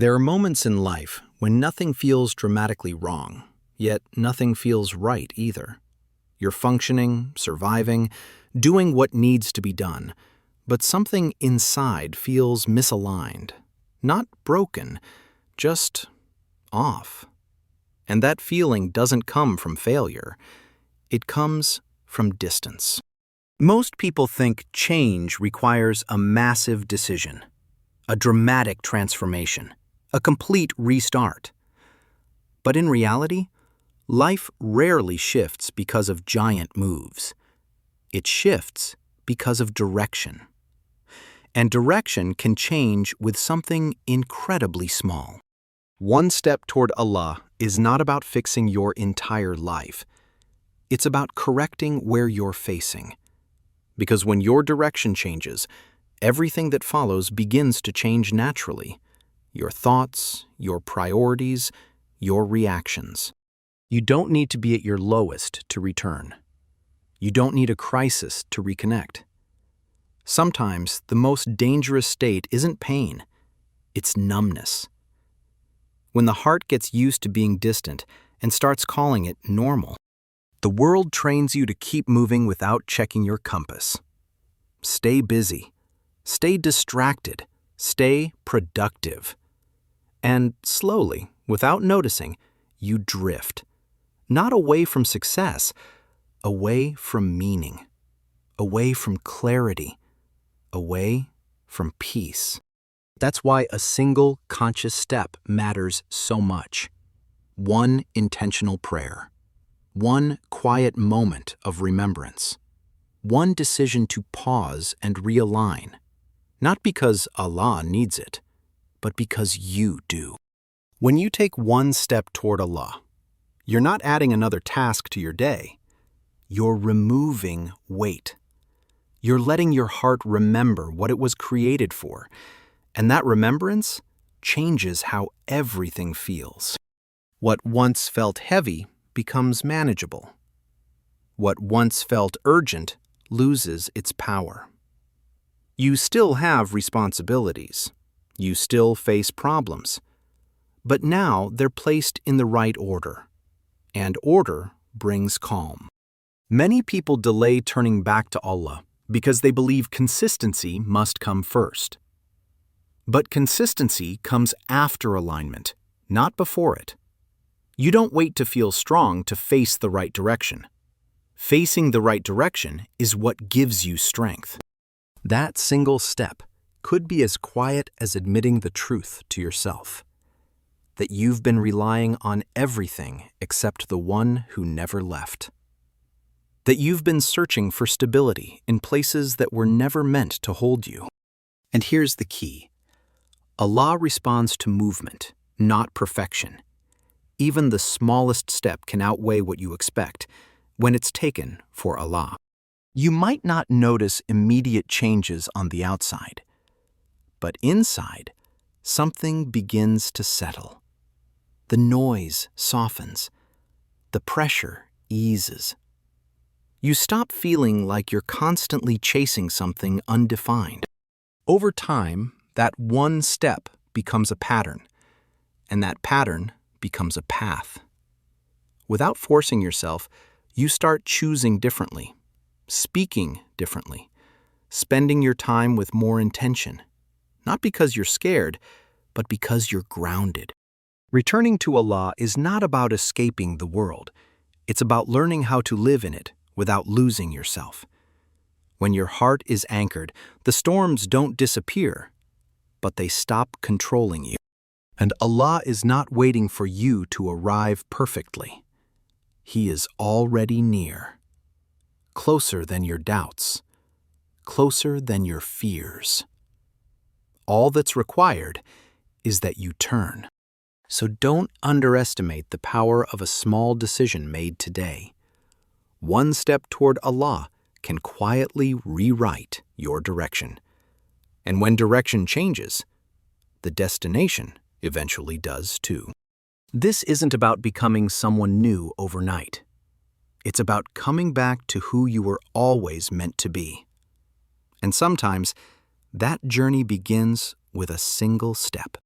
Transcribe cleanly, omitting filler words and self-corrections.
There are moments in life when nothing feels dramatically wrong, yet nothing feels right either. You're functioning, surviving, doing what needs to be done, but something inside feels misaligned. Not broken, just off. And that feeling doesn't come from failure. It comes from distance. Most people think change requires a massive decision, a dramatic transformation, a complete restart. But in reality, life rarely shifts because of giant moves. It shifts because of direction. And direction can change with something incredibly small. One step toward Allah is not about fixing your entire life. It's about correcting where you're facing. Because when your direction changes, everything that follows begins to change naturally. Your thoughts, your priorities, your reactions. You don't need to be at your lowest to return. You don't need a crisis to reconnect. Sometimes the most dangerous state isn't pain, it's numbness. When the heart gets used to being distant and starts calling it normal, the world trains you to keep moving without checking your compass. Stay busy, stay distracted, stay productive. And slowly, without noticing, you drift. Not away from success, away from meaning, away from clarity, away from peace. That's why a single conscious step matters so much. One intentional prayer. One quiet moment of remembrance. One decision to pause and realign. Not because Allah needs it, but because you do. When you take one step toward Allah, you're not adding another task to your day. You're removing weight. You're letting your heart remember what it was created for, and that remembrance changes how everything feels. What once felt heavy becomes manageable. What once felt urgent loses its power. You still have responsibilities. You still face problems. But now they're placed in the right order. And order brings calm. Many people delay turning back to Allah because they believe consistency must come first. But consistency comes after alignment, not before it. You don't wait to feel strong to face the right direction. Facing the right direction is what gives you strength. That single step could be as quiet as admitting the truth to yourself, that you've been relying on everything except the one who never left. That you've been searching for stability in places that were never meant to hold you. And here's the key. Allah responds to movement, not perfection. Even the smallest step can outweigh what you expect when it's taken for Allah. You might not notice immediate changes on the outside, but inside, something begins to settle. The noise softens. The pressure eases. You stop feeling like you're constantly chasing something undefined. Over time, that one step becomes a pattern, and that pattern becomes a path. Without forcing yourself, you start choosing differently, speaking differently, spending your time with more intention, not because you're scared, but because you're grounded. Returning to Allah is not about escaping the world. It's about learning how to live in it without losing yourself. When your heart is anchored, the storms don't disappear, but they stop controlling you. And Allah is not waiting for you to arrive perfectly. He is already near, closer than your doubts, closer than your fears. All that's required is that you turn. So don't underestimate the power of a small decision made today. One step toward Allah can quietly rewrite your direction. And when direction changes, the destination eventually does too. This isn't about becoming someone new overnight. It's about coming back to who you were always meant to be. And sometimes, that journey begins with a single step.